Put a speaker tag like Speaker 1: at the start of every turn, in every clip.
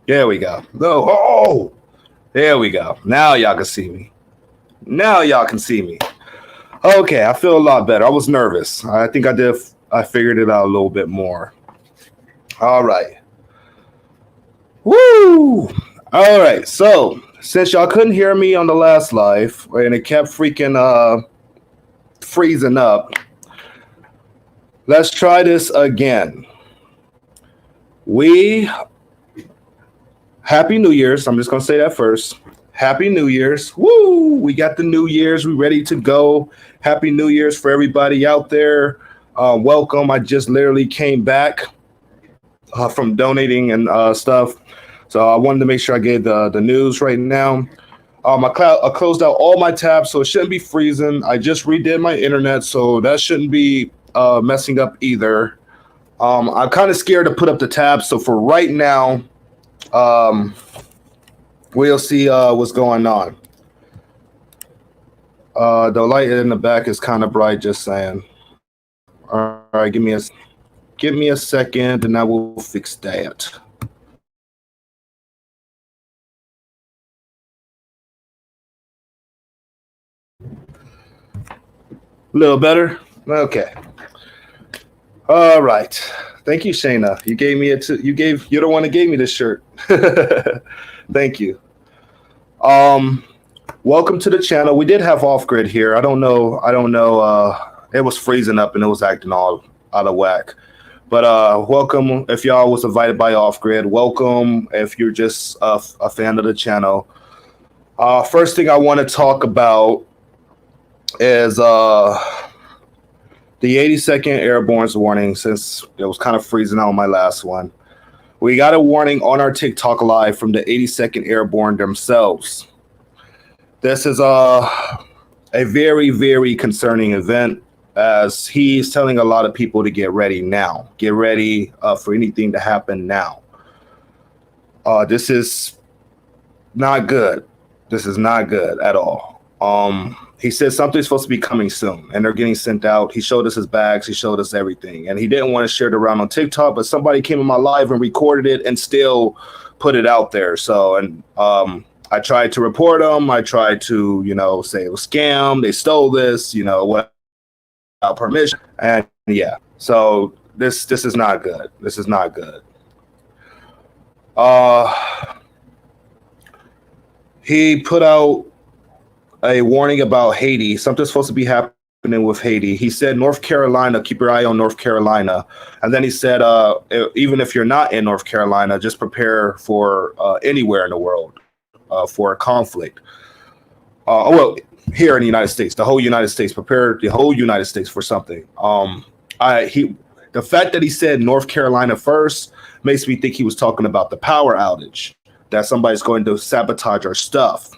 Speaker 1: There we go. No, oh, there we go. Now y'all can see me. Now y'all can see me. Okay, I feel a lot better. I was nervous. I think I did. I figured it out a little bit more. All right. Woo! All right. So since y'all couldn't hear me on the last live and it kept freaking freezing up, let's try this again. Happy New Year's. I'm just gonna say that first. Happy New Year's. Woo! We got the New Year's. We ready to go. Happy New Year's for everybody out there. Welcome. I just literally came back from donating and stuff. So I wanted to make sure I gave the news right now. I closed out all my tabs, so it shouldn't be freezing. I just redid my internet, so that shouldn't be messing up either. I'm kind of scared to put up the tabs, so for right now, we'll see what's going on. The light in the back is kind of bright, just saying. All right, give me a second, and I will fix that. A little better? Okay. All right. Thank you, Shayna. You gave me you're the one that gave me this shirt. Thank you. Welcome to the channel. We did have off grid here. I don't know. It was freezing up and it was acting all out of whack. But welcome if y'all was invited by off grid. Welcome if you're just a fan of the channel. First thing I want to talk about is the 82nd Airborne's warning, since it was kind of freezing out on my last one. We got a warning on our TikTok live from the 82nd Airborne themselves. This is a very, very concerning event, as he's telling a lot of people to get ready now. Get ready for anything to happen now. This is not good. This is not good at all. He said something's supposed to be coming soon, and they're getting sent out. He showed us his bags. He showed us everything, and he didn't want to share it around on TikTok, but somebody came in my live and recorded it and still put it out there. So, and I tried to report them. I tried to, say it was scam. They stole this, without permission. And yeah, so this is not good. This is not good. He put out a warning about Haiti. Something's supposed to be happening with Haiti. He said North Carolina, keep your eye on North Carolina. And then he said, even if you're not in North Carolina, just prepare for anywhere in the world for a conflict. Well, here in the United States, the whole United States, prepare the whole United States for something. The fact that he said North Carolina first makes me think he was talking about the power outage, that somebody's going to sabotage our stuff.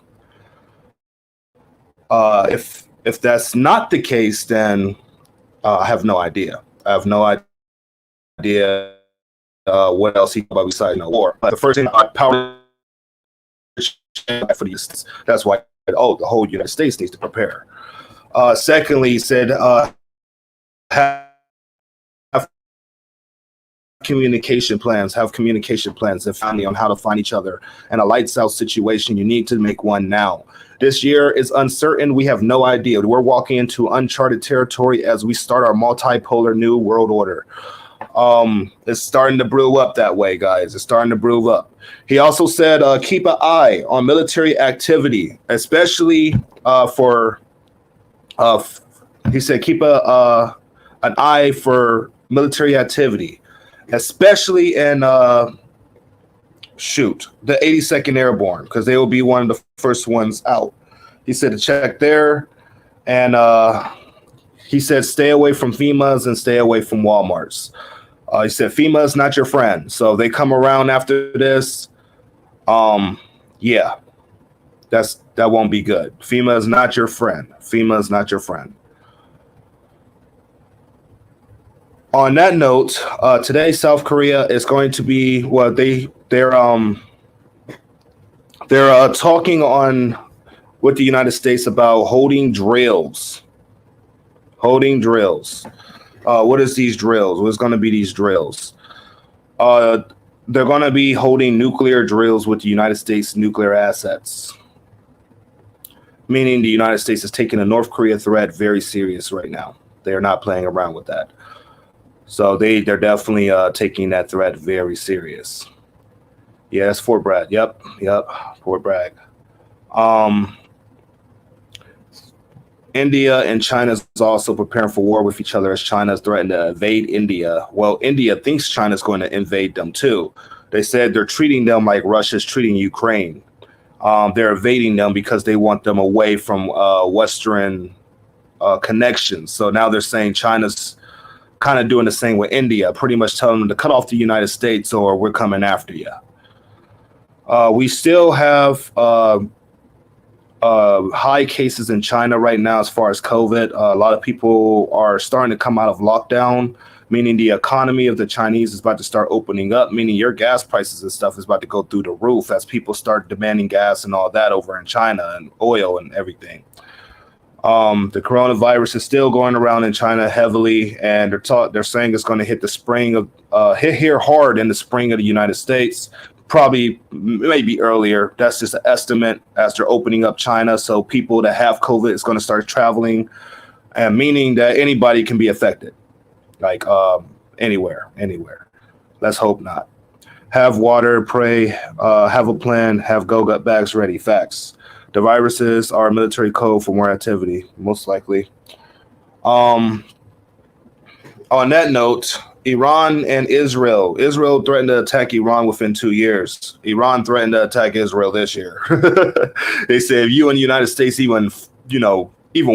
Speaker 1: If that's not the case, then I have no idea. I have no idea what else he about besides no war. But the first thing about power for these, that's why the whole United States needs to prepare. Secondly, he said have communication plans and family on how to find each other. And a lights out situation, you need to make one now. This year is uncertain. We have no idea. We're walking into uncharted territory as we start our multipolar new world order. It's starting to brew up that way, guys. It's starting to brew up. He also said, keep an eye on military activity, especially he said, keep an eye for military activity, especially in the 82nd Airborne, because they will be one of the first ones out. He said to check there, and he said stay away from FEMAs and stay away from Walmarts. He said FEMA is not your friend, so they come around after this. Yeah, that won't be good. FEMA is not your friend. FEMA is not your friend. On that note, today South Korea is going to be they're talking on with the United States about holding drills. What is these drills? What's going to be these drills? The they're going to be holding nuclear drills with the United States nuclear assets, meaning the United States is taking the North Korea threat very serious right now. They are not playing around with that. So they're definitely taking that threat very serious. Yeah, that's Fort Bragg. Yep, Fort Bragg. India and China is also preparing for war with each other as China is threatening to invade India. Well, India thinks China is going to invade them too. They said they're treating them like Russia's treating Ukraine. They're invading them because they want them away from Western connections. So now they're saying China's kind of doing the same with India, pretty much telling them to cut off the United States or we're coming after you. We still have high cases in China right now as far as COVID. A lot of people are starting to come out of lockdown, meaning the economy of the Chinese is about to start opening up, meaning your gas prices and stuff is about to go through the roof as people start demanding gas and all that over in China and oil and everything. The coronavirus is still going around in China heavily, and they're saying it's going to hit the spring of hit here hard in the spring of the United States. Probably maybe earlier. That's just an estimate as they're opening up China. So people that have COVID is going to start traveling, and meaning that anybody can be affected, like anywhere. Let's hope not. Have water, pray, have a plan, have go-gut bags ready. Facts. The viruses are a military code for more activity, most likely. On that note, Iran and Israel. Israel threatened to attack Iran within 2 years. Iran threatened to attack Israel this year. They said, if you and the United States even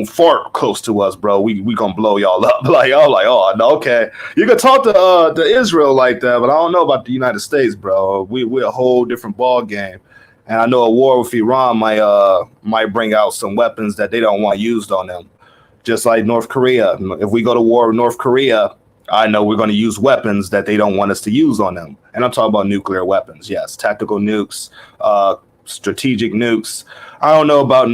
Speaker 1: fart close to us, bro, we gonna blow y'all up. Oh, no, okay. You can talk to Israel like that, but I don't know about the United States, bro. We're a whole different ball game. And I know a war with Iran might bring out some weapons that they don't want used on them. Just like North Korea. If we go to war with North Korea, I know we're going to use weapons that they don't want us to use on them. And I'm talking about nuclear weapons. Yes, tactical nukes, strategic nukes. I don't know about...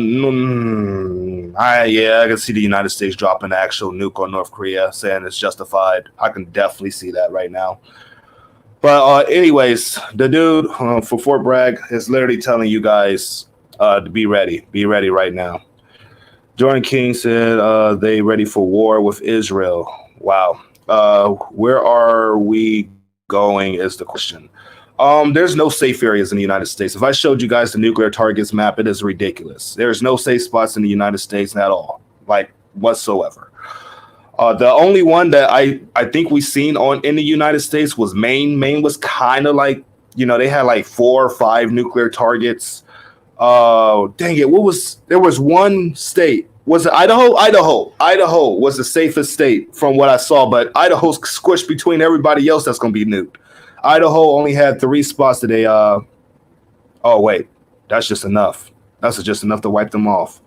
Speaker 1: I can see the United States dropping an actual nuke on North Korea, saying it's justified. I can definitely see that right now. But anyways, the dude for Fort Bragg is literally telling you guys to be ready. Be ready right now. Jordan King said they ready for war with Israel. Wow. Where are we going is the question. There's no safe areas in the United States. If I showed you guys the nuclear targets map, it is ridiculous. There's no safe spots in the United States at all, like whatsoever. The only one that I think we seen in the United States was Maine. Maine was kind of like, they had like 4 or 5 nuclear targets. Dang it. There was one state. Was it Idaho? Idaho was the safest state from what I saw, but Idaho's squished between everybody else that's going to be nuked. Idaho only had 3 spots that they, oh, wait, that's just enough. That's just enough to wipe them off.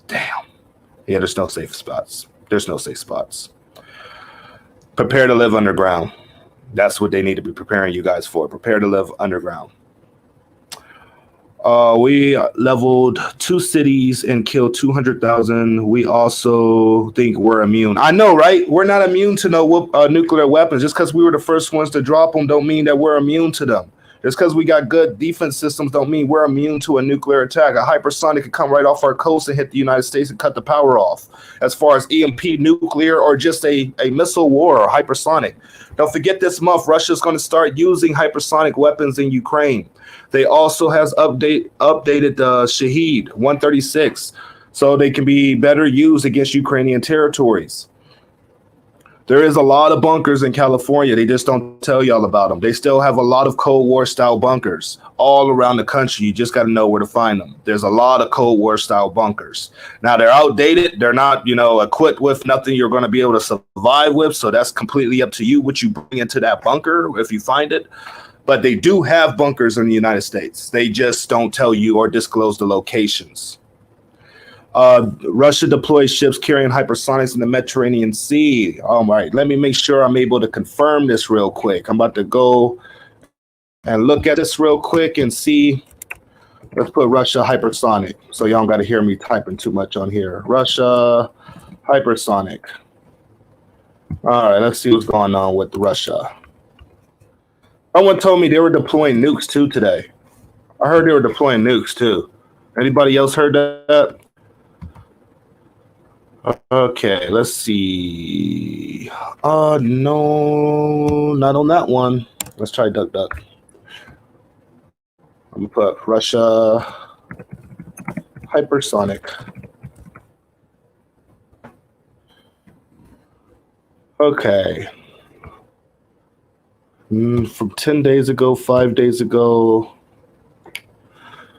Speaker 1: Damn. Yeah, there's no safe spots. Prepare to live underground. That's what they need to be preparing you guys for. Prepare to live underground. We leveled 2 cities and killed 200,000. We also think we're immune. I know, right? We're not immune to no nuclear weapons. Just because we were the first ones to drop them don't mean that we're immune to them. Just because we got good defense systems don't mean we're immune to a nuclear attack. A hypersonic could come right off our coast and hit the United States and cut the power off. As far as EMP, nuclear, or just a missile war or hypersonic. Don't forget this month, Russia's going to start using hypersonic weapons in Ukraine. They also has updated the Shahed 136 so they can be better used against Ukrainian territories. There is a lot of bunkers in California. They just don't tell y'all about them. They still have a lot of Cold War style bunkers all around the country. You just got to know where to find them. There's a lot of Cold War style bunkers. Now they're outdated. They're not, equipped with nothing you're going to be able to survive with. So that's completely up to you what you bring into that bunker if you find it. But they do have bunkers in the United States. They just don't tell you or disclose the locations. Russia deploys ships carrying hypersonics in the Mediterranean Sea. All right, let me make sure I'm able to confirm this real quick. I'm about to go and look at this real quick and see. Let's put Russia hypersonic so y'all don't got to hear me typing too much on here. Russia hypersonic. All right, let's see what's going on with Russia. Someone told me they were deploying nukes too today. I heard they were deploying nukes too. Anybody else heard that? Okay, let's see. No, not on that one. Let's try Duck Duck. I'm gonna put Russia hypersonic. Okay. From 10 days ago, 5 days ago,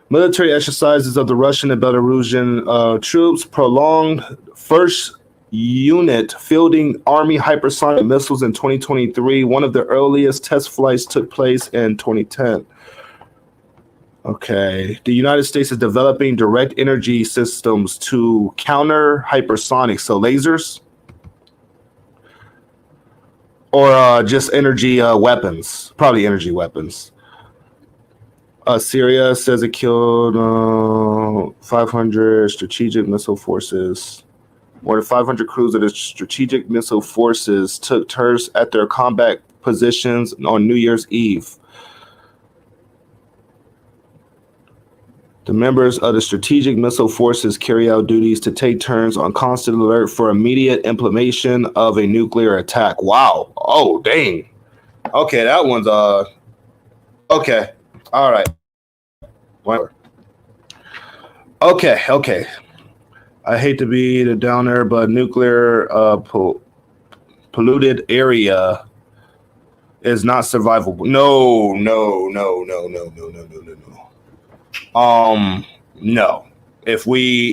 Speaker 1: military exercises of the Russian and Belarusian troops prolonged first unit fielding Army hypersonic missiles in 2023. One of the earliest test flights took place in 2010. Okay. The United States is developing direct energy systems to counter hypersonics, so lasers or just energy weapons, probably energy weapons. Syria says it killed 500 strategic missile forces. More than 500 crews of the strategic missile forces took turns at their combat positions on New Year's Eve. The members of the strategic missile forces carry out duties to take turns on constant alert for immediate implementation of a nuclear attack. Wow. Oh, dang. Okay, that one's okay. All right. Whatever. Okay. I hate to be the downer, but nuclear polluted area is not survivable. No. No. If we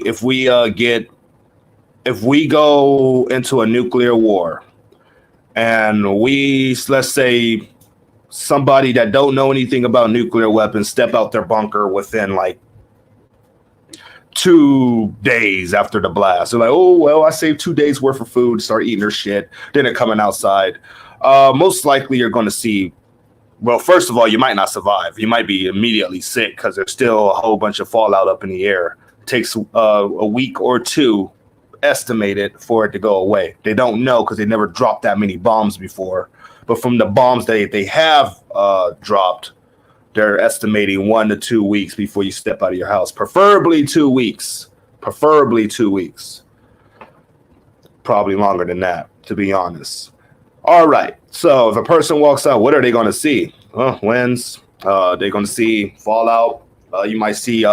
Speaker 1: go into a nuclear war and let's say somebody that don't know anything about nuclear weapons step out their bunker within like 2 days after the blast. They're like, oh, well, I saved 2 days worth of food, start eating their shit. Then they're coming outside. Most likely you're going to see, well, first of all, you might not survive. You might be immediately sick because there's still a whole bunch of fallout up in the air. It takes a week or two estimated for it to go away. They don't know because they never dropped that many bombs before. But from the bombs they have dropped, they're estimating 1 to 2 weeks before you step out of your house. Preferably 2 weeks. Probably longer than that, to be honest. All right. So if a person walks out, what are they going to see? Winds. They're going to see fallout. You might see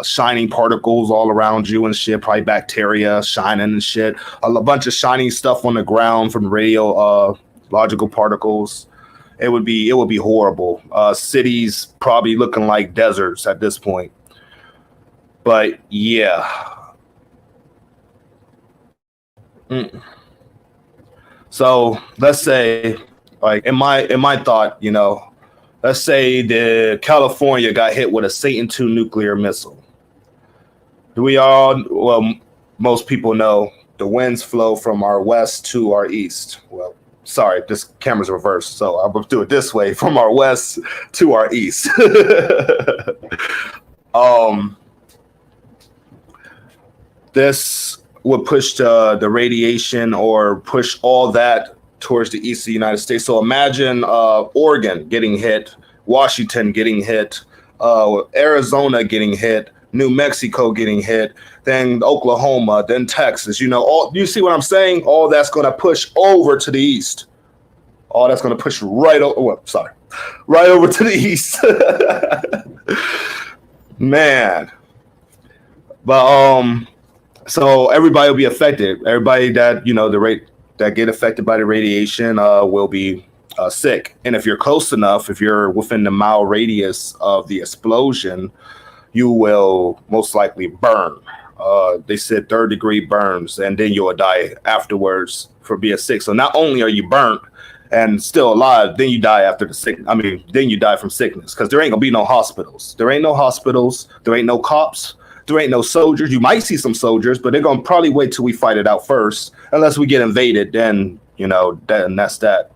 Speaker 1: shining particles all around you and shit, probably bacteria shining and shit. A bunch of shining stuff on the ground from radiological particles. It would be horrible. Cities probably looking like deserts at this point. But yeah. So let's say, like in my thought, let's say the California got hit with a Satan II nuclear missile. Most people know the winds flow from our west to our east. Well, sorry, this camera's reversed, so I'm going to do it this way, from our west to our east. This would push the radiation or push all that towards the east of the United States. So imagine Oregon getting hit, Washington getting hit, Arizona getting hit, New Mexico getting hit, then Oklahoma, then Texas. You see what I'm saying? All that's going to push over to the east. All that's going to push right over to the east. Man. But so everybody will be affected. Everybody that that get affected by the radiation will be sick. And if you're close enough, if you're within the mile radius of the explosion, you will most likely burn. They said 3rd-degree burns, and then you'll die afterwards for being sick. So not only are you burnt and still alive, then you die then you die from sickness, because there ain't gonna be no hospitals. There ain't no hospitals. There ain't no cops. There ain't no soldiers. You might see some soldiers, but they're gonna probably wait till we fight it out first. Unless we get invaded, then that's that.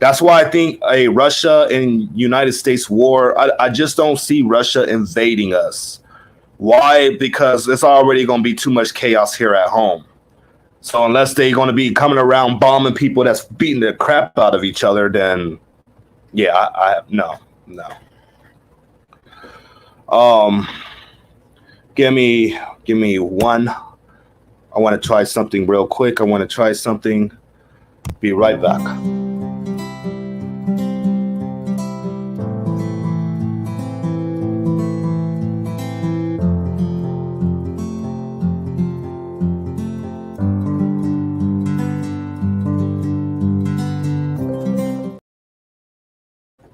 Speaker 1: That's why I think a Russia and United States war, I just don't see Russia invading us. Why? Because it's already going to be too much chaos here at home. So unless they're going to be coming around bombing people that's beating the crap out of each other, then Yeah, I no, no. Um, give me one. I want to try something real quick. I want to try something. Be right back.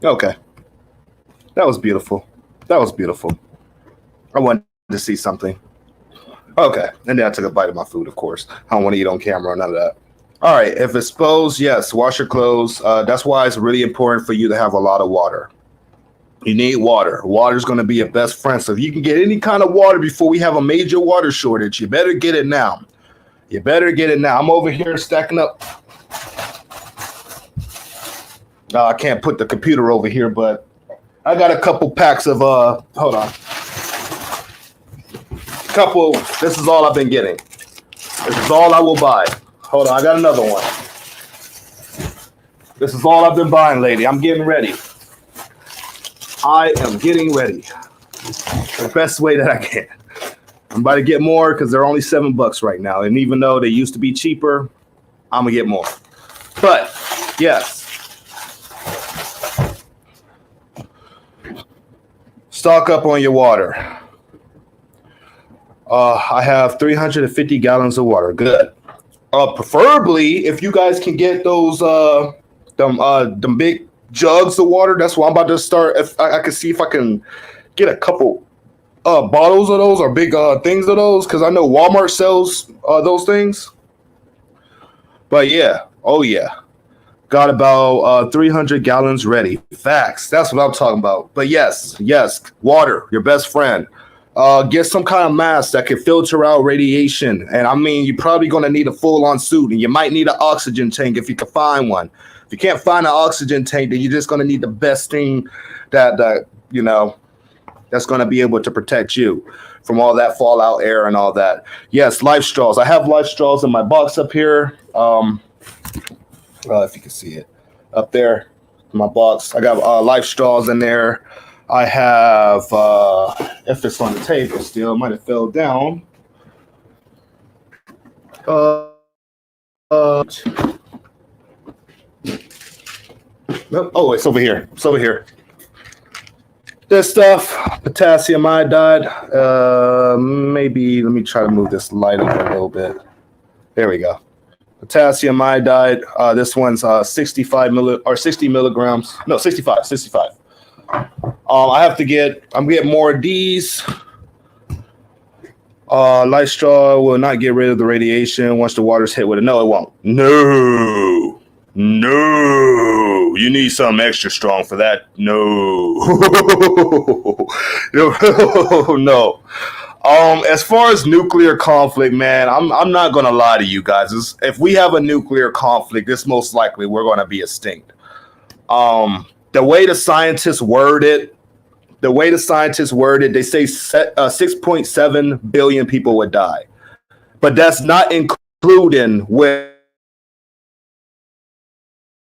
Speaker 1: Okay, that was beautiful. That was beautiful. I wanted to see something. Okay, and then I took a bite of my food. Of course, I don't want to eat on camera or none of that. All right, if exposed, yes, wash your clothes. That's why it's really important for you to have a lot of water. You need water. Water is going to be your best friend. So if you can get any kind of water before we have a major water shortage, you better get it now. You better get it now. I'm over here stacking up. I can't put the computer over here, but I got a couple packs of hold on. Couple. This is all I've been getting. This is all I will buy. Hold on, I got another one. This is all I've been buying, lady. I'm getting ready. I am getting ready. The best way that I can. I'm about to get more because they're only $7 right now. And even though they used to be cheaper, I'm gonna get more. But yes. Stock up on your water. I have 350 gallons of water. Good. Preferably, if you guys can get those them big jugs of water, that's what I'm about to start. If I can see if I can get a couple bottles of those or big things of those, because I know Walmart sells those things. But yeah, oh yeah, got about 300 gallons ready. Facts. That's what I'm talking about. But yes, water, your best friend. Get some kind of mask that can filter out radiation. And I mean, you're probably going to need a full-on suit, and you might need an oxygen tank if you can find one. If you can't find an oxygen tank, then you're just going to need the best thing that that's going to be able to protect you from all that fallout air and all that. Yes, life straws. I have life straws in my box up here. If you can see it up there in my box, I got life straws in there. I have, if it's on the table still, it might have fell down. Nope. Oh, it's over here. It's over here. This stuff, potassium iodide. Maybe let me try to move this light up a little bit. There we go. Potassium iodide. This one's 60 milligrams. No, 65. I'm getting more of these. Light straw will not get rid of the radiation once the water's hit with it. No, it won't. No. You need something extra strong for that. No. No. As far as nuclear conflict, man, I'm not gonna lie to you guys. If we have a nuclear conflict, it's most likely we're gonna be extinct. The way the scientists word it, they say 6.7 billion people would die, but that's not including when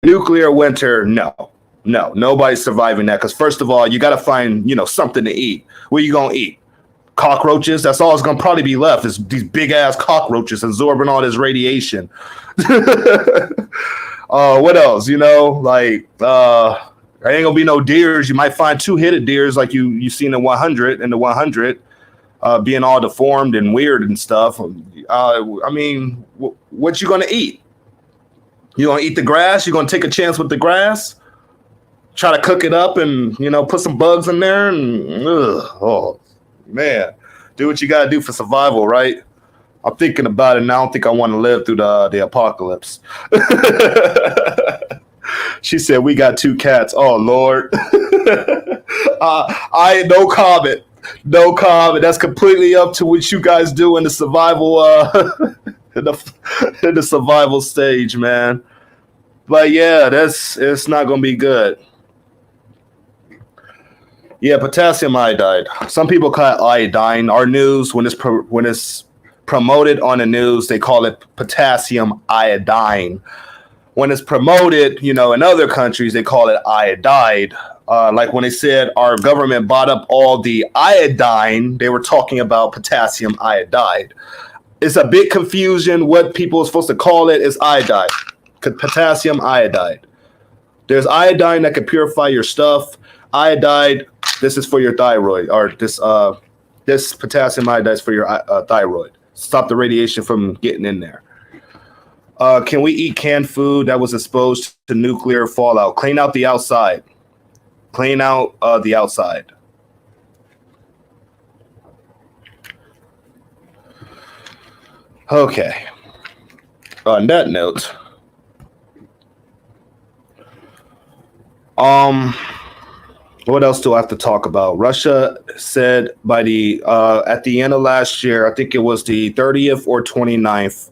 Speaker 1: nuclear winter. No, nobody's surviving that, because first of all, you got to find something to eat. What are you gonna eat? Cockroaches? That's all it's gonna probably be left, is these big ass cockroaches absorbing all this radiation. What else? There ain't gonna be no deers. You might find two-headed deers like you seen in 100, being all deformed and weird and stuff. I mean, what you gonna eat? You gonna eat the grass? You gonna take a chance with the grass? Try to cook it up and put some bugs in there and oh man, do what you gotta do for survival, right? I'm thinking about it, and I don't think I want to live through the apocalypse. She said, we got 2 cats. Oh, Lord. No comment. No comment. That's completely up to what you guys do in the survival in the survival stage, man. But yeah, it's not gonna be good. Yeah, potassium iodide. Some people call it iodine. Our news, when it's promoted on the news, they call it potassium iodine. when it's promoted, in other countries, they call it iodide. Like when they said our government bought up all the iodine, they were talking about potassium iodide. It's a big confusion. What people are supposed to call it is iodide, potassium iodide. There's iodine that can purify your stuff. Iodide, this is for your thyroid, or this potassium iodide is for your thyroid. Stop the radiation from getting in there. Can we eat canned food that was exposed to nuclear fallout? Clean out the outside. Clean out the outside. Okay. On that note, what else do I have to talk about? Russia said by the at the end of last year, I think it was the 30th or 29th,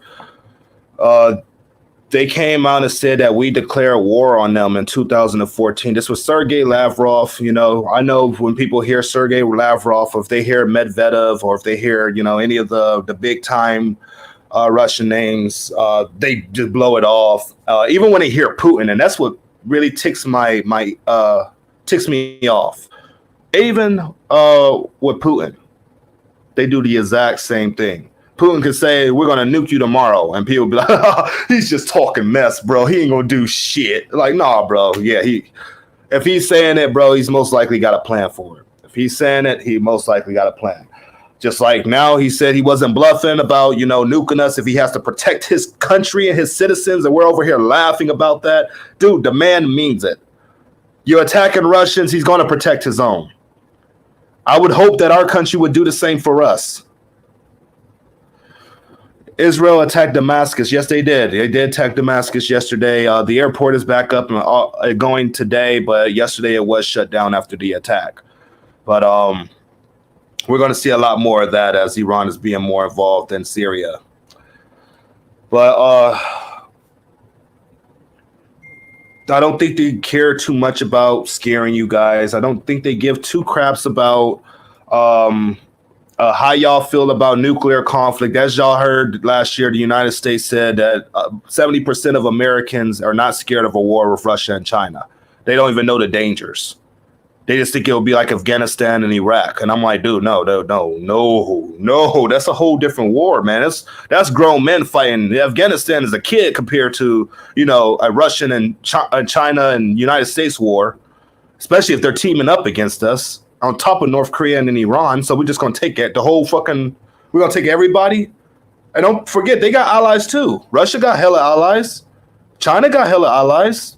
Speaker 1: they came out and said that we declare war on them in 2014. This was Sergei Lavrov. I know when people hear Sergei Lavrov, or if they hear Medvedev, or if they hear, any of the big time Russian names, they just blow it off. Even when they hear Putin, and that's what really ticks ticks me off. Even with Putin, they do the exact same thing. Putin could say, we're going to nuke you tomorrow. And people be like, oh, he's just talking mess, bro. He ain't going to do shit. Like, nah, bro. Yeah, if he's saying it, bro, he's most likely got a plan for it. If he's saying it, he most likely got a plan. Just like now he said he wasn't bluffing about, nuking us if he has to protect his country and his citizens. And we're over here laughing about that. Dude, the man means it. You're attacking Russians. He's going to protect his own. I would hope that our country would do the same for us. Israel attacked Damascus. Yes, they did. They did attack Damascus yesterday. The airport is back up and going today, but yesterday it was shut down after the attack. But we're going to see a lot more of that as Iran is being more involved in Syria. But I don't think they care too much about scaring you guys. I don't think they give two craps about how y'all feel about nuclear conflict. As y'all heard last year, the United States said that 70% of Americans are not scared of a war with Russia and China. They don't even know the dangers. They just think it'll be like Afghanistan and Iraq. And I'm like, dude, no. That's a whole different war, man. That's grown men fighting. Afghanistan is a kid compared to, a Russian and China and United States war, especially if they're teaming up against us on top of North Korea and Iran. So we're just going to take it. We're going to take everybody. And don't forget, they got allies too. Russia got hella allies. China got hella allies.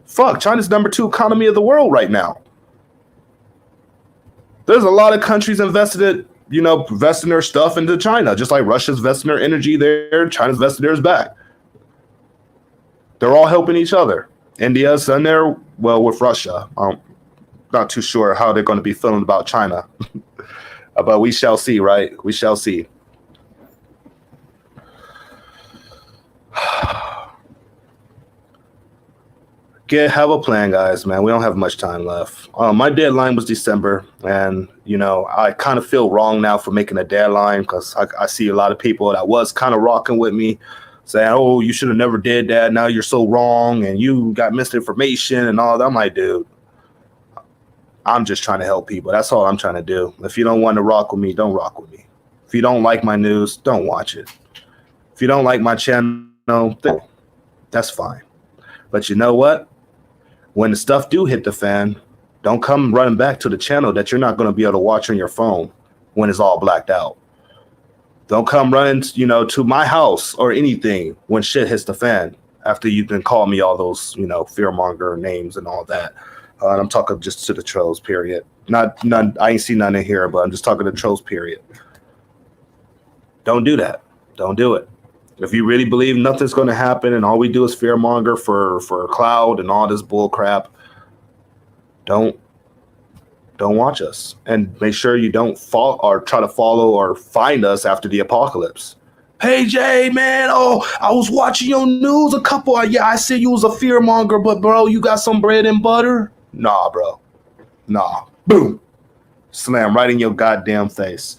Speaker 1: Fuck, China's number 2 economy of the world right now. There's a lot of countries investing their stuff into China, just like Russia's investing their energy there. China's investing theirs back. They're all helping each other. India's in there, well, with Russia. Not too sure how they're going to be feeling about China. But we shall see, right? We shall see. Have a plan, guys, man. We don't have much time left. My deadline was December, and, I kind of feel wrong now for making a deadline because I see a lot of people that was kind of rocking with me saying, oh, you should have never did that. Now you're so wrong, and you got misinformation and all that. I'm like, dude, I'm just trying to help people. That's all I'm trying to do. If you don't want to rock with me, don't rock with me. If you don't like my news, don't watch it. If you don't like my channel, that's fine. But you know what? When the stuff do hit the fan, don't come running back to the channel that you're not going to be able to watch on your phone when it's all blacked out. Don't come running, to my house or anything when shit hits the fan after you can call me all those, fearmonger names and all that. And I'm talking just to the trolls, period. None. I ain't seen none in here, but I'm just talking to trolls, period. Don't do that. Don't do it. If you really believe nothing's going to happen and all we do is fearmonger for cloud and all this bull crap, don't watch us. And make sure you don't fall or try to follow or find us after the apocalypse. Hey, Jay, man, I was watching your news I said you was a fearmonger, but, bro, you got some bread and butter? Nah, bro. Nah. Boom. Slam right in your goddamn face.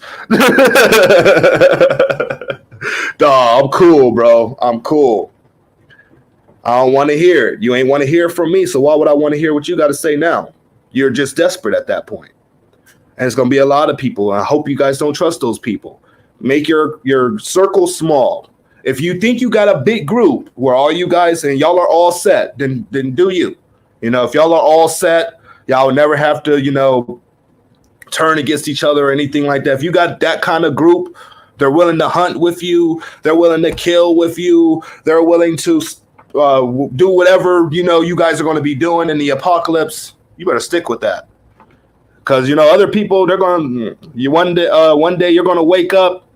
Speaker 1: Nah, I'm cool, bro. I'm cool. I don't want to hear it. You ain't want to hear from me, so why would I want to hear what you got to say now? You're just desperate at that point. And it's going to be a lot of people. And I hope you guys don't trust those people. Make your circle small. If you think you got a big group where all you guys and y'all are all set, then do you. You know, if y'all are all set, y'all will never have to, you know, turn against each other or anything like that. If you got that kind of group, they're willing to hunt with you. They're willing to kill with you. They're willing to do whatever, you know, you guys are going to be doing in the apocalypse. You better stick with that. Because, you know, other people, they're going to, one day you're going to wake up,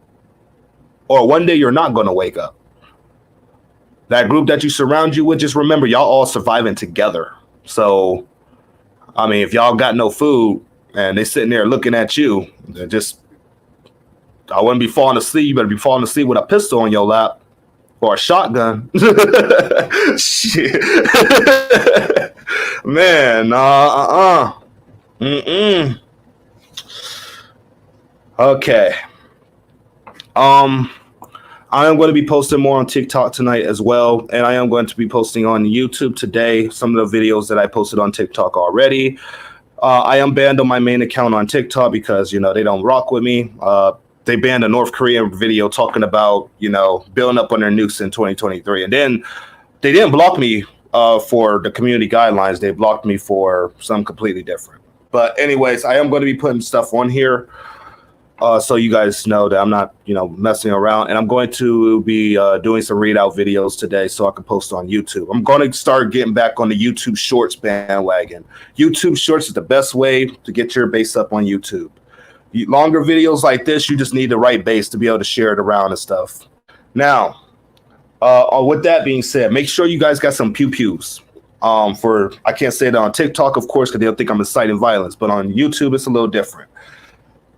Speaker 1: or one day you're not going to wake up. That group that you surround you with, just remember, y'all all surviving together. So, I mean, if y'all got no food and they sitting there looking at you, just, I wouldn't be falling asleep. You better be falling asleep with a pistol on your lap or a shotgun. Shit. Man, Okay. I am going to be posting more on TikTok tonight as well, and I am going to be posting on YouTube today some of the videos that I posted on TikTok already. I am banned on my main account on TikTok because, you know, they don't rock with me. They banned a North Korean video talking about, you know, building up on their nukes in 2023, and then they didn't block me for the community guidelines. They blocked me for some completely different. But anyways, I am going to be putting stuff on here. So you guys know that I'm not, you know, messing around, and I'm going to be doing some readout videos today so I can post on YouTube. I'm going to start getting back on the YouTube Shorts bandwagon. YouTube Shorts is the best way to get your base up on YouTube. Longer videos like this, you just need the right base to be able to share it around and stuff. Now, with that being said, make sure you guys got some pew-pews. I can't say that on TikTok, of course, because they'll think I'm inciting violence, but on YouTube, it's a little different.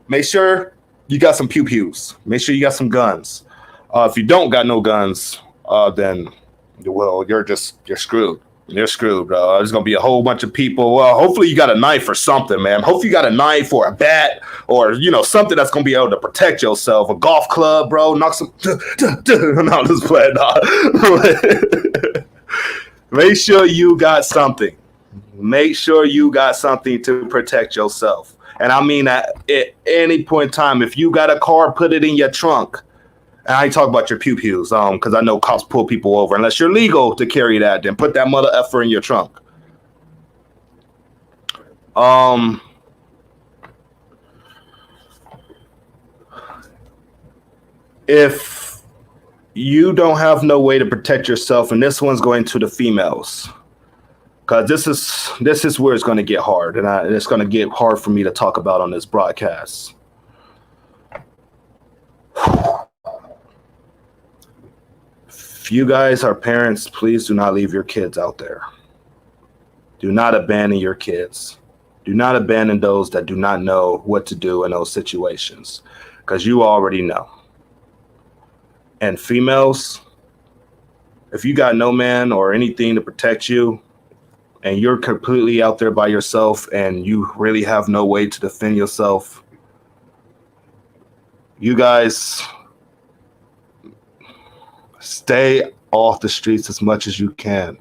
Speaker 1: Make sure you got some pew-pews. Make sure you got some guns. If you don't got no guns, then, well, you're screwed. You're screwed, bro. There's going to be a whole bunch of people. Well, hopefully you got a knife or something, man. Hopefully you got a knife or a bat or, you know, something that's going to be able to protect yourself. A golf club, bro. Knock some... No, just play it. Make sure you got something. Make sure you got something to protect yourself. And I mean at any point in time, if you got a car, put it in your trunk. And I ain't talking about your pew-pews, because I know cops pull people over. Unless you're legal to carry that, then put that mother effer in your trunk. If you don't have no way to protect yourself, and this one's going to the females, because this is where it's going to get hard, and it's going to get hard for me to talk about on this broadcast. If you guys are parents, please do not leave your kids out there. Do not abandon your kids. Do not abandon those that do not know what to do in those situations, because you already know. And females, if you got no man or anything to protect you, and you're completely out there by yourself and you really have no way to defend yourself, you guys stay off the streets as much as you can.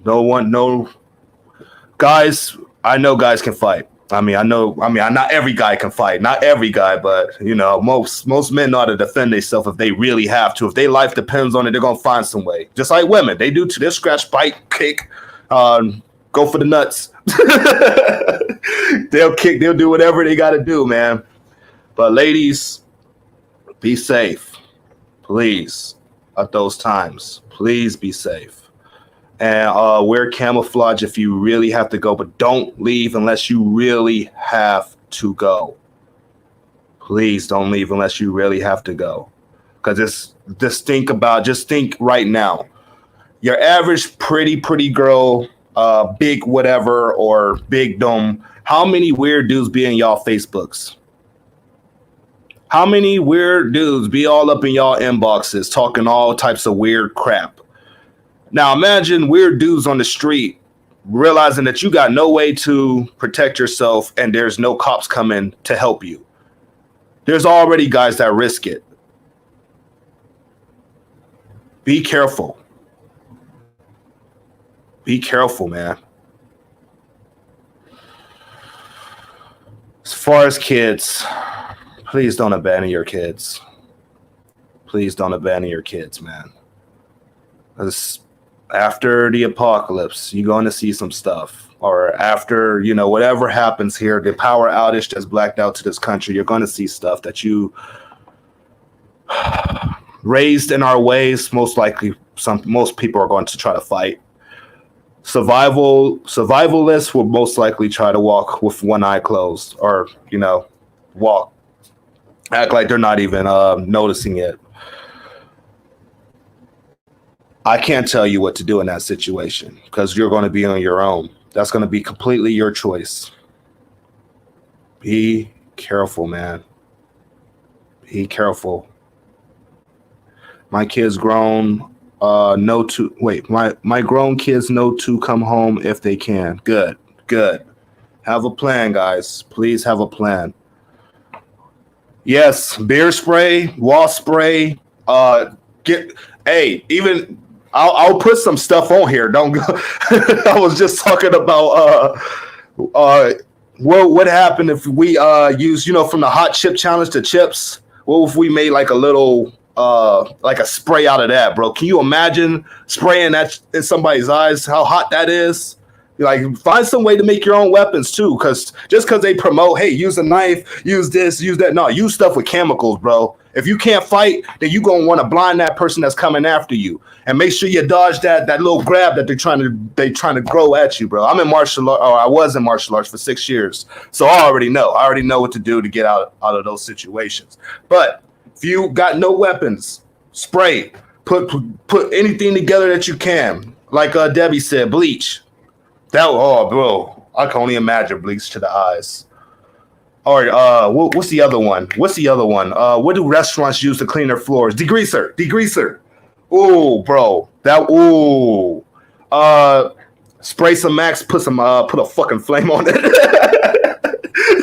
Speaker 1: No guys, I know guys can fight. Not every guy can fight. Not every guy, but, you know, most men know how to defend themselves if they really have to. If their life depends on it, they're going to find some way. Just like women. They do to their scratch, bite, kick, go for the nuts. They'll do whatever they got to do, man. But ladies, be safe. Please. At those times, please be safe, and wear camouflage if you really have to go, but don't leave unless you really have to go. Please don't leave unless you really have to go, because just think right now, your average pretty girl, big whatever or big dome, how many weird dudes be in y'all Facebooks? How many weird dudes be all up in y'all inboxes talking all types of weird crap? Now imagine weird dudes on the street realizing that you got no way to protect yourself and there's no cops coming to help you. There's already guys that risk it. Be careful. Be careful, man. As far as kids, please don't abandon your kids. Please don't abandon your kids, man. After the apocalypse, you're going to see some stuff. Or after, whatever happens here, the power outage that's blacked out to this country, you're going to see stuff that you raised in our ways. Most likely, most people are going to try to fight. Survivalists will most likely try to walk with one eye closed, or act like they're not even noticing it. I can't tell you what to do in that situation because you're going to be on your own. That's going to be completely your choice. Be careful, man. Be careful. My kids grown. My grown kids know to come home if they can. Good. Have a plan, guys. Please have a plan. Yes, beer spray, wasp spray. Even I'll put some stuff on here. Don't go. I was just talking about what happened if we use from the hot chip challenge to chips. What if we made like a little like a spray out of that, bro? Can you imagine spraying that in somebody's eyes? How hot that is? Like, find some way to make your own weapons too, because just because they promote, hey, use a knife, use this, use that. No, use stuff with chemicals, bro. If you can't fight, then you're gonna want to blind that person that's coming after you, and make sure you dodge that little grab that they're trying to grow at you, bro. I was in martial arts for 6 years, so I already know what to do to get out of those situations. But if you got no weapons, spray, put anything together that you can. Like Debbie said, bleach. Bro, I can only imagine bleach to the eyes. All right, what's the other one? What do restaurants use to clean their floors? Degreaser. Ooh, bro, spray some Max, put a fucking flame on it.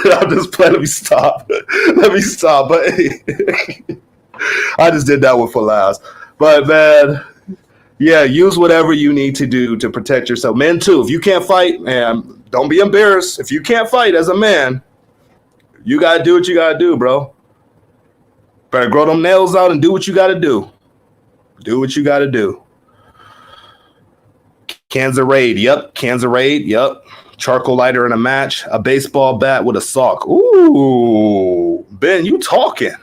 Speaker 1: I'm just playing. Let me stop. But I just did that one for laughs. But man, yeah, use whatever you need to do to protect yourself. Men too. If you can't fight, man, don't be embarrassed. If you can't fight as a man, you gotta do what you gotta do, bro. Better grow them nails out and do what you gotta do. Do what you gotta do. Cans of Raid. Yep. Charcoal lighter in a match. A baseball bat with a sock. Ooh, Ben, you talking?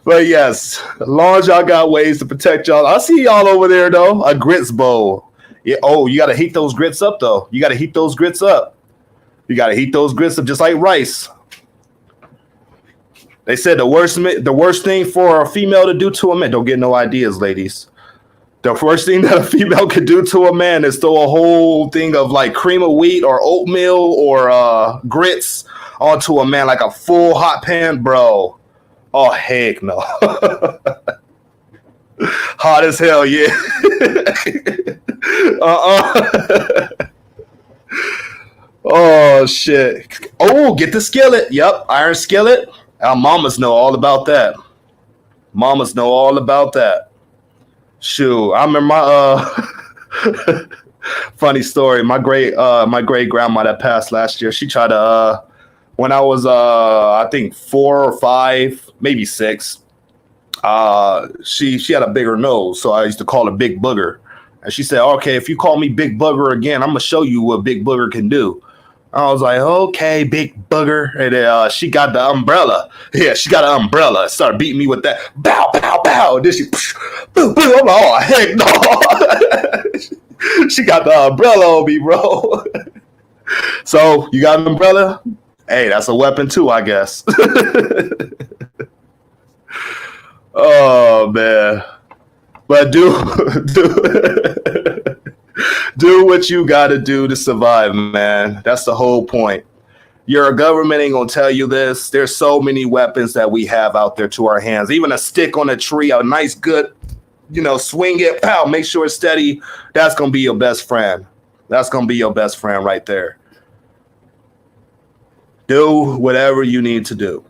Speaker 1: But yes, as long as y'all got ways to protect y'all. I see y'all over there though. A grits bowl. Yeah. Oh, you gotta heat those grits up though. You gotta heat those grits up just like rice. They said the worst thing for a female to do to a man. Don't get no ideas, ladies. The first thing that a female could do to a man is throw a whole thing of like cream of wheat or oatmeal or grits onto a man, like a full hot pan, bro. Oh, heck no. Hot as hell, yeah. Oh, shit. Oh, get the skillet. Yep, iron skillet. Our mamas know all about that. Shoot, I remember my funny story. My great grandma that passed last year, she tried to when I was I think 4 or 5, maybe 6. She had a bigger nose, so I used to call her Big Booger. And she said, "Okay, if you call me Big Booger again, I'm gonna show you what Big Booger can do." I was like, "Okay, Big Booger." And she got the umbrella. Yeah, she got an umbrella. Started beating me with that. Bow, bow, bow. And then she, boo, boo. I'm like, "Oh, heck no." She got the umbrella on me, bro. So, you got an umbrella? Hey, that's a weapon too, I guess. Oh, man. But do what you got to do to survive, man. That's the whole point. Your government ain't going to tell you this. There's so many weapons that we have out there to our hands. Even a stick on a tree, a nice good, swing it, pow, make sure it's steady. That's going to be your best friend. That's going to be your best friend right there. Do whatever you need to do.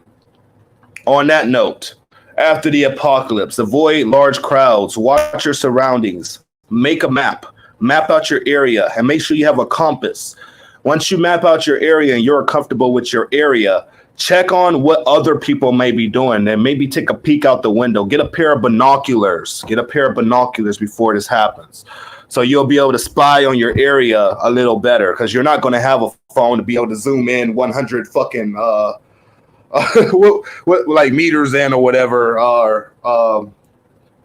Speaker 1: On that note, After the apocalypse, avoid large crowds, watch your surroundings, make a map, map out your area, and make sure you have a compass. Once you map out your area and you're comfortable with your area, check on what other people may be doing and maybe take a peek out the window. Get a pair of binoculars. Get a pair of binoculars before this happens. So you'll be able to spy on your area a little better because you're not going to have a phone to be able to zoom in 100 fucking what like meters in or whatever, or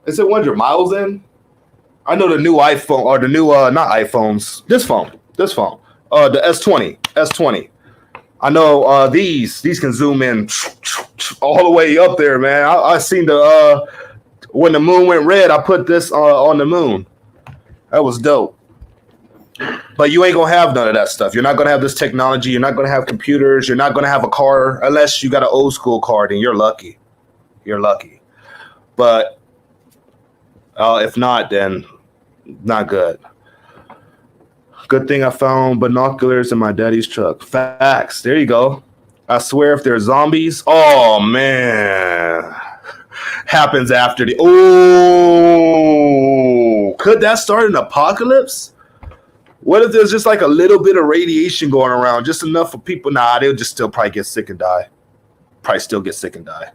Speaker 1: is it 100 miles in? I know the new iPhone or the new not iPhones, this phone, the S20. I know these can zoom in all the way up there, man. I seen the when the moon went red, I put this on the moon. That was dope. But you ain't gonna have none of that stuff. You're not gonna have this technology. You're not gonna have computers. You're not gonna have a car unless you got an old school car. Then you're lucky. You're lucky. But if not, then not good. Good thing I found binoculars in my daddy's truck. Facts. There you go. I swear, if there's zombies, oh man, happens after the. Oh, could that start an apocalypse? What if there's just like a little bit of radiation going around, just enough for people? Nah, they'll just still probably get sick and die. Probably still get sick and die.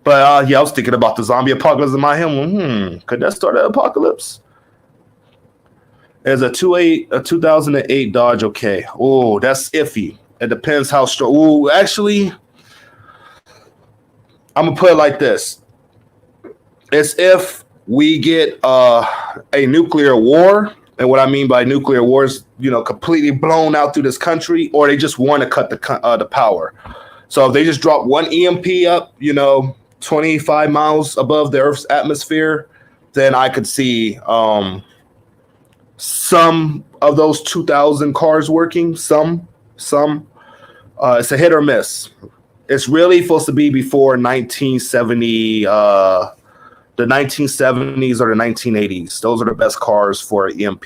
Speaker 1: But yeah, I was thinking about the zombie apocalypse in my head. Could that start an apocalypse? There's a 2008 Dodge. Okay. Oh, that's iffy. It depends how strong. Oh, actually, I'm gonna put it like this: it's if we get a nuclear war. And what I mean by nuclear war is, completely blown out through this country, or they just want to cut the power. So if they just drop one EMP up, 25 miles above the Earth's atmosphere, then I could see some of those 2,000 cars working. Some. It's a hit or miss. It's really supposed to be before 1970. The 1970s or the 1980s. Those are the best cars for EMP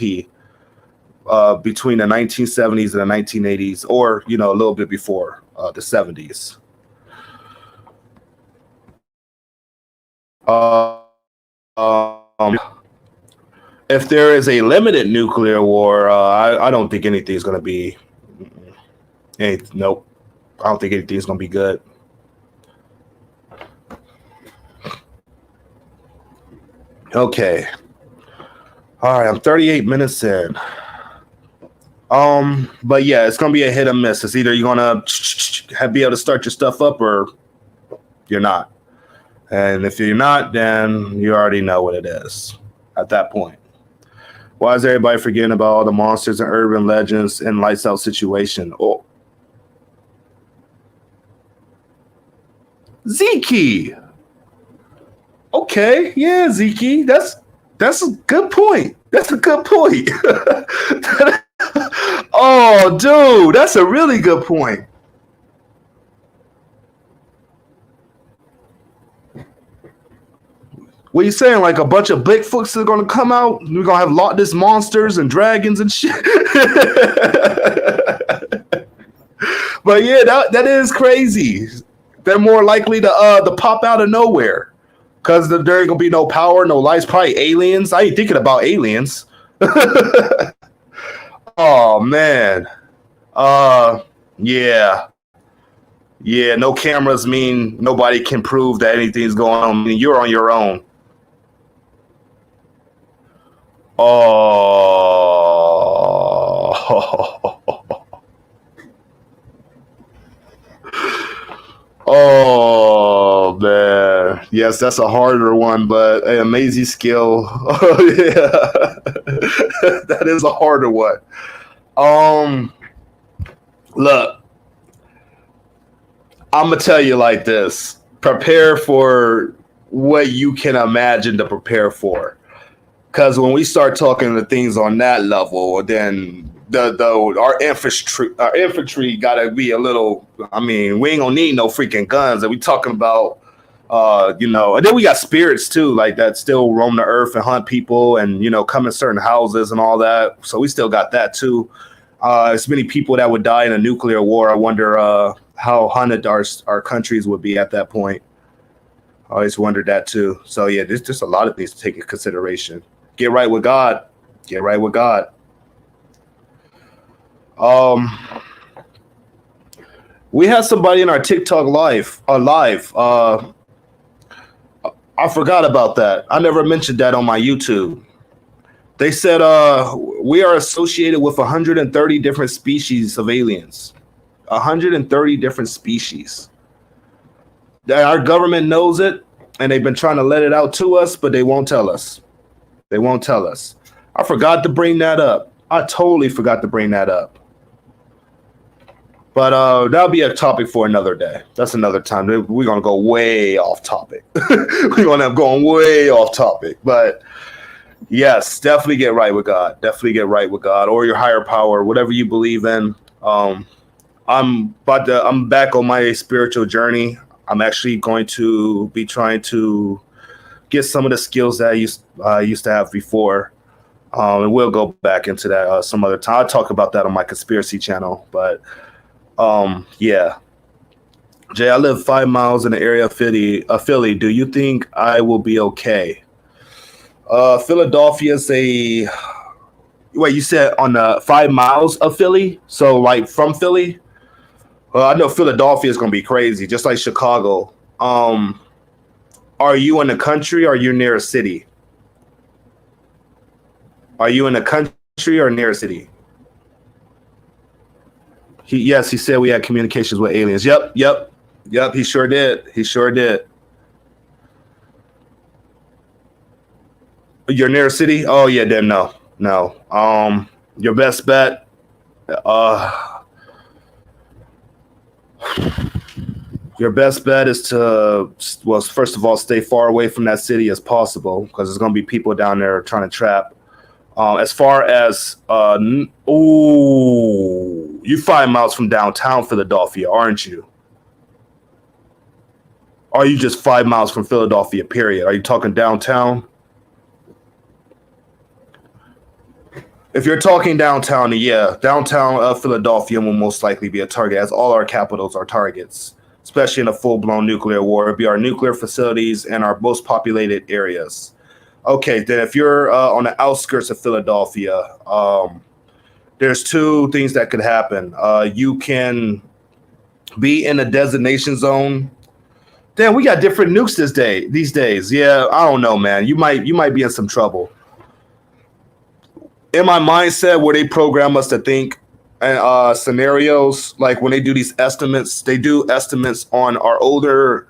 Speaker 1: between the 1970s and the 1980s, or, a little bit before the 70s. If there is a limited nuclear war, I don't think anything's going to be. Nope. I don't think anything's going to be good. Okay. All right, I'm 38 minutes in. But yeah, it's gonna be a hit or miss. It's either you're gonna be able to start your stuff up or you're not. And if you're not, then you already know what it is at that point. Why is everybody forgetting about all the monsters and urban legends and lights out situation? Oh, Zeke. Okay, yeah, Zeke, that's a good point. That's a good point. Oh, dude, that's a really good point. What are you saying? Like a bunch of Bigfoots are going to come out? We're going to have Loch Ness monsters and dragons and shit? But yeah, that is crazy. They're more likely to pop out of nowhere. Because there ain't gonna be no power, no lights, probably aliens. I ain't thinking about aliens. Oh man. Yeah. Yeah, no cameras mean nobody can prove that anything's going on. I mean, you're on your own. Oh. Oh man, yes, that's a harder one, but an amazing skill. Oh yeah, that is a harder one. Look, I'm gonna tell you like this: prepare for what you can imagine to prepare for, because when we start talking the things on that level, then our infantry gotta be a little. I mean, we ain't gonna need no freaking guns. And we talking about, and then we got spirits too, like that still roam the earth and hunt people, and come in certain houses and all that. So we still got that too. As many people that would die in a nuclear war. I wonder how hunted our countries would be at that point. I always wondered that too. So yeah, there's just a lot of things to take into consideration. Get right with God. Get right with God. Um, we had somebody in our TikTok live. I forgot about that. I never mentioned that on my YouTube. They said we are associated with 130 different species of aliens. 130 different species. Our government knows it, and they've been trying to let it out to us, but they won't tell us. They won't tell us. I forgot to bring that up. I totally forgot to bring that up. But that'll be a topic for another day. That's another time. We're gonna go way off topic. We're gonna have going way off topic. But yes, definitely get right with God. Definitely get right with God or your higher power, whatever you believe in. I'm back on my spiritual journey. I'm actually going to be trying to get some of the skills that I used to have before. And we'll go back into that some other time. I'll talk about that on my conspiracy channel. But yeah. Jay, I live 5 miles in the area of Philly. Do you think I will be okay? Philadelphia's a... Wait, you said on the 5 miles of Philly? So like from Philly? Well, I know Philadelphia is going to be crazy, just like Chicago. Are you in the country or are you near a city? Are you in the country or near a city? Yes, he said we had communications with aliens. Yep. He sure did. You're near a city? Oh yeah, then no. Your best bet. Your best bet is to, well, first of all, stay far away from that city as possible because there's going to be people down there trying to trap. As far as, you 5 miles from downtown Philadelphia, aren't you? Or are you just 5 miles from Philadelphia, period? Are you talking downtown? If you're talking downtown, yeah, downtown Philadelphia will most likely be a target, as all our capitals are targets, especially in a full-blown nuclear war. It'd be our nuclear facilities and our most populated areas. Okay, then if you're on the outskirts of Philadelphia, there's two things that could happen. You can be in a designation zone. Damn, we got different nukes these days. Yeah, I don't know, man. You might be in some trouble. In my mindset, where they program us to think scenarios, like when they do these estimates, they do estimates on our older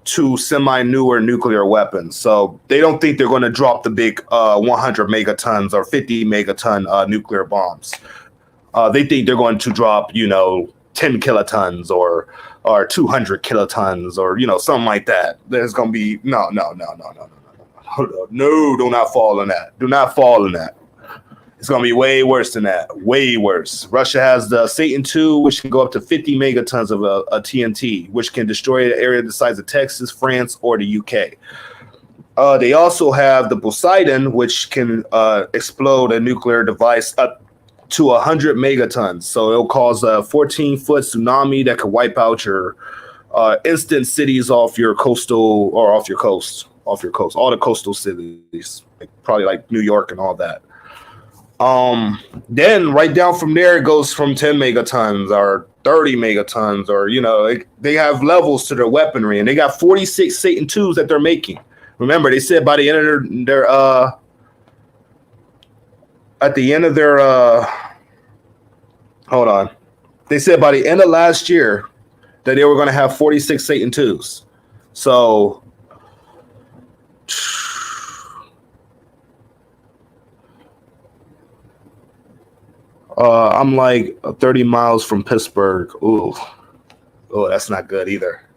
Speaker 1: to semi-newer nuclear weapons. So they don't think they're going to drop the big 100 megatons or 50 megaton nuclear bombs. They think they're going to drop, 10 kilotons or 200 kilotons or, something like that. There's going to be no. Do not fall in that. Do not fall in that. It's going to be way worse than that. Way worse. Russia has the Satan II, which can go up to 50 megatons of a TNT, which can destroy an area the size of Texas, France, or the UK. They also have the Poseidon, which can explode a nuclear device up to 100 megatons. So it'll cause a 14-foot tsunami that could wipe out your instant cities off your coast, all the coastal cities, probably like New York and all that. Then right down from there, it goes from 10 megatons or 30 megatons, or, they have levels to their weaponry, and they got 46 Satan IIs that they're making. Remember, they said by the end of they said by the end of last year that they were going to have 46 Satan IIs. So I'm like 30 miles from Pittsburgh. Ooh, that's not good either.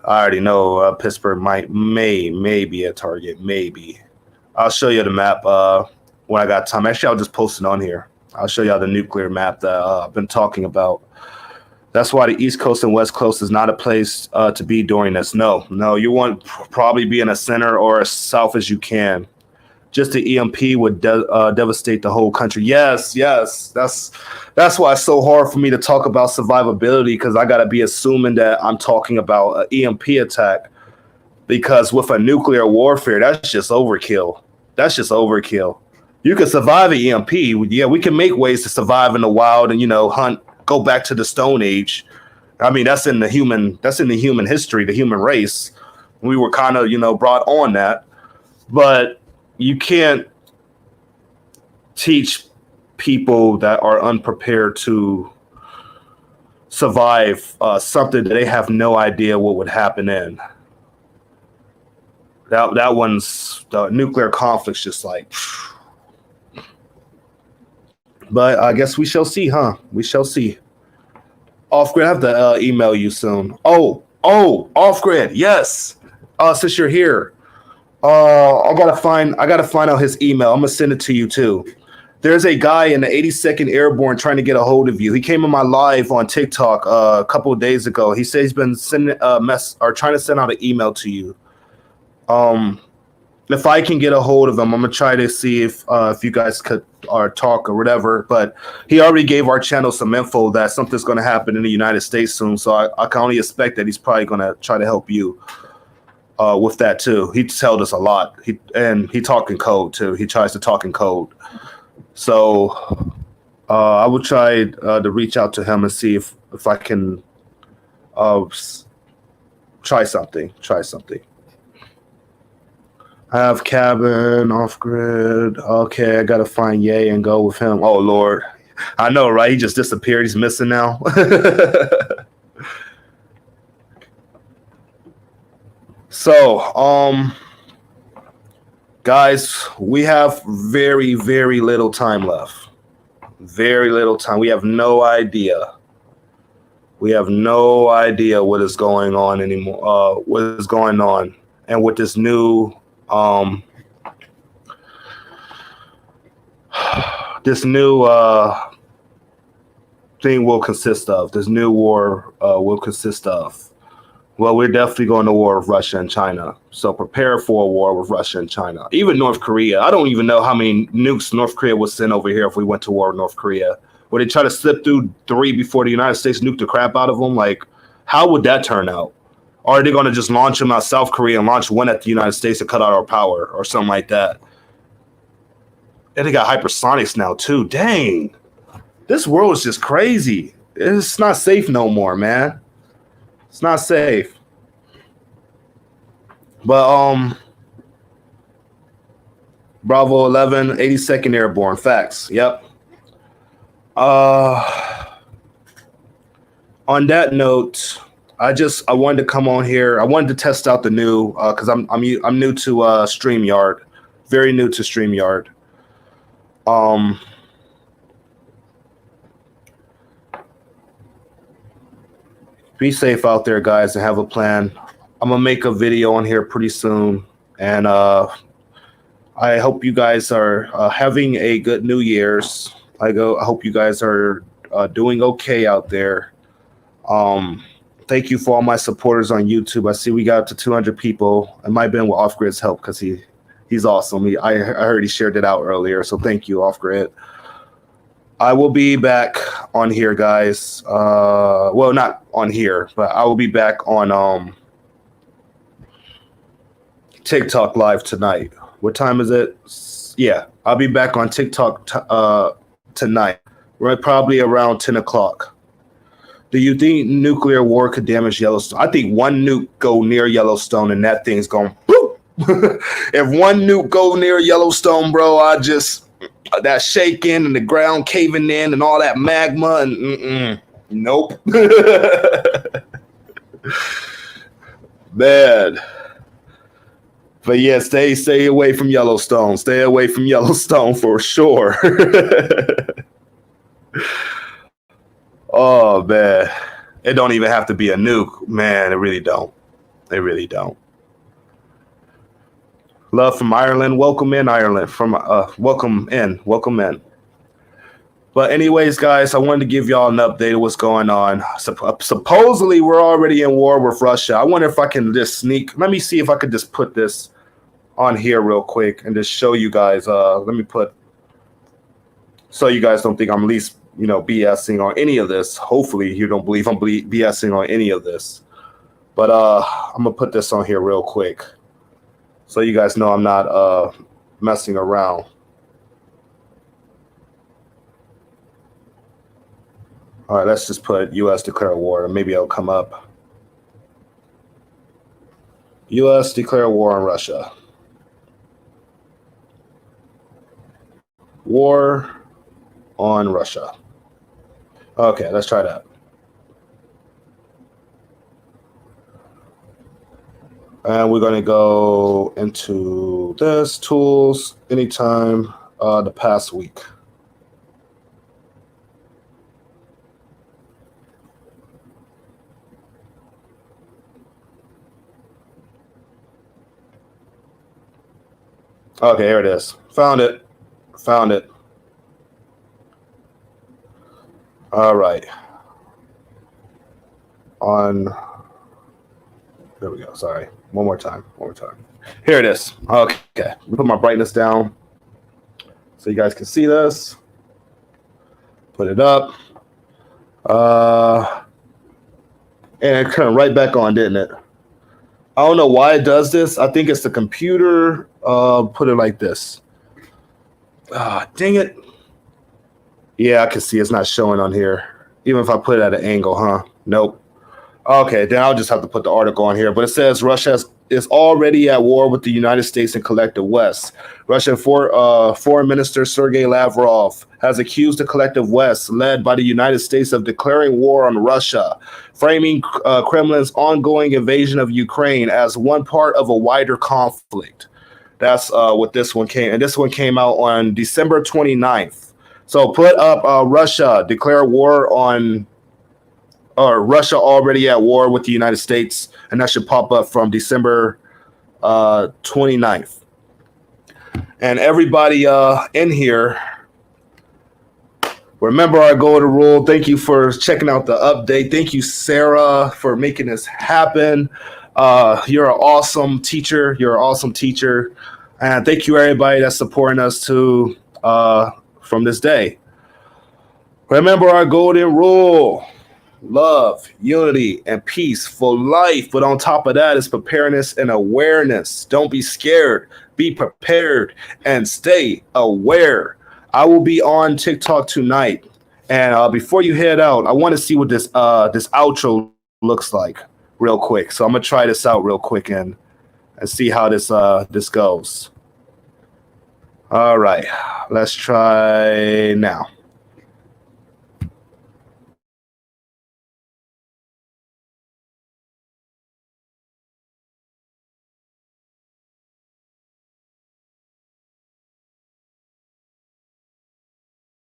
Speaker 1: I already know Pittsburgh may be a target. Maybe. I'll show you the map when I got time. Actually, I'll just post it on here. I'll show y'all the nuclear map that I've been talking about. That's why the East Coast and West Coast is not a place to be during this. No, you want to probably be in a center or as south as you can. Just the EMP would devastate the whole country. Yes. That's why it's so hard for me to talk about survivability, because I got to be assuming that I'm talking about an EMP attack. because with a nuclear warfare, that's just overkill. That's just overkill. You can survive an EMP. Yeah, we can make ways to survive in the wild and hunt, go back to the Stone Age. I mean, that's in the human history, the human race. We were kind of brought on that, but you can't teach people that are unprepared to survive something that they have no idea what would happen in. That one's the nuclear conflict's just like. But I guess we shall see, huh? We shall see. Off grid, I have to email you soon. Oh, off grid, yes. Since you're here, I gotta find out his email. I'm gonna send it to you too. There's a guy in the 82nd Airborne trying to get a hold of you. He came on my live on TikTok a couple of days ago. He said he's been sending trying to send out an email to you. If I can get a hold of him, I'm gonna try to see if you guys could talk or whatever. But he already gave our channel some info that something's gonna happen in the United States soon. So I can only expect that he's probably gonna try to help you with that too. He told us a lot. He talk in code too. He tries to talk in code. So I will try to reach out to him and see if I can try something. I have cabin, off grid. Okay, I gotta find Ye and go with him. Oh Lord, I know, right? He just disappeared. He's missing now. So, guys, we have very, very little time left. Very little time. We have no idea. We have no idea what is going on anymore. What is going on, and what this new thing will consist of. This new war will consist of. Well, we're definitely going to war with Russia and China. So prepare for a war with Russia and China. Even North Korea. I don't even know how many nukes North Korea would send over here if we went to war with North Korea. Would they try to slip through 3 before the United States nuked the crap out of them? Like, how would that turn out? Or are they going to just launch them at South Korea and launch one at the United States to cut out our power or something like that? And they got hypersonics now, too. Dang. This world is just crazy. It's not safe no more, man. It's not safe. But, Bravo 11, 82nd Airborne. Facts. Yep. On that note, I wanted to come on here. I wanted to test out the new because I'm new to StreamYard, very new to StreamYard. Be safe out there, guys, and have a plan. I'm gonna make a video on here pretty soon, and I hope you guys are having a good New Year's. I hope you guys are doing okay out there. Thank you for all my supporters on YouTube. I see we got up to 200 people. It might have been with Off Grid's help because he's awesome. I heard he shared it out earlier, so thank you, Off Grid. I will be back on here, guys. Well, not on here, but I will be back on TikTok live tonight. What time is it? Yeah, I'll be back on TikTok tonight, right? Probably around 10 o'clock. Do you think nuclear war could damage Yellowstone? I think one nuke go near Yellowstone and that thing's going boop. If one nuke go near Yellowstone, bro, that shaking and the ground caving in and all that magma and nope. Bad. But yeah, stay away from Yellowstone. Stay away from Yellowstone for sure. Oh man, it don't even have to be a nuke, man. It really don't. They really don't. Love from Ireland. Welcome in, Ireland. Welcome in. But anyways, guys, I wanted to give y'all an update of what's going on. Supposedly, we're already in war with Russia. I wonder if I can just sneak. Let me see if I could just put this on here real quick and just show you guys. So you guys don't think I'm at least BSing on any of this. Hopefully, you don't believe I'm BSing on any of this. But I'm gonna put this on here real quick so you guys know I'm not messing around. All right, let's just put U.S. declare war. Maybe it'll come up. U.S. declare war on Russia. War on Russia. Okay, let's try that. And we're going to go into this, tools, anytime, the past week. Okay, here it is. Found it. Found it. All right. There we go. Sorry. One more time. Here it is. Okay. Put my brightness down so you guys can see this. Put it up. And it turned right back on, didn't it? I don't know why it does this. I think it's the computer. Put it like this. Dang it. Yeah, I can see it's not showing on here. Even if I put it at an angle, huh? Nope. Okay, then I'll just have to put the article on here. But it says Russia is already at war with the United States and collective West. Russian Foreign Minister Sergei Lavrov has accused the collective West, led by the United States, of declaring war on Russia, framing Kremlin's ongoing invasion of Ukraine as one part of a wider conflict. That's what this one came. And this one came out on December 29th. So put up Russia declare war on, or Russia already at war with the United States, and that should pop up from December 29th. And everybody in here, remember our golden rule. Thank you for checking out the update. Thank you, Sarah, for making this happen. You're an awesome teacher. And thank you, everybody that's supporting us too from this day. Remember our golden rule. Love, unity, and peace for life. But on top of that is preparedness and awareness. Don't be scared. Be prepared and stay aware. I will be on TikTok tonight. And before you head out, I want to see what this outro looks like real quick. So I'm going to try this out real quick and see how this goes. All right. Let's try now.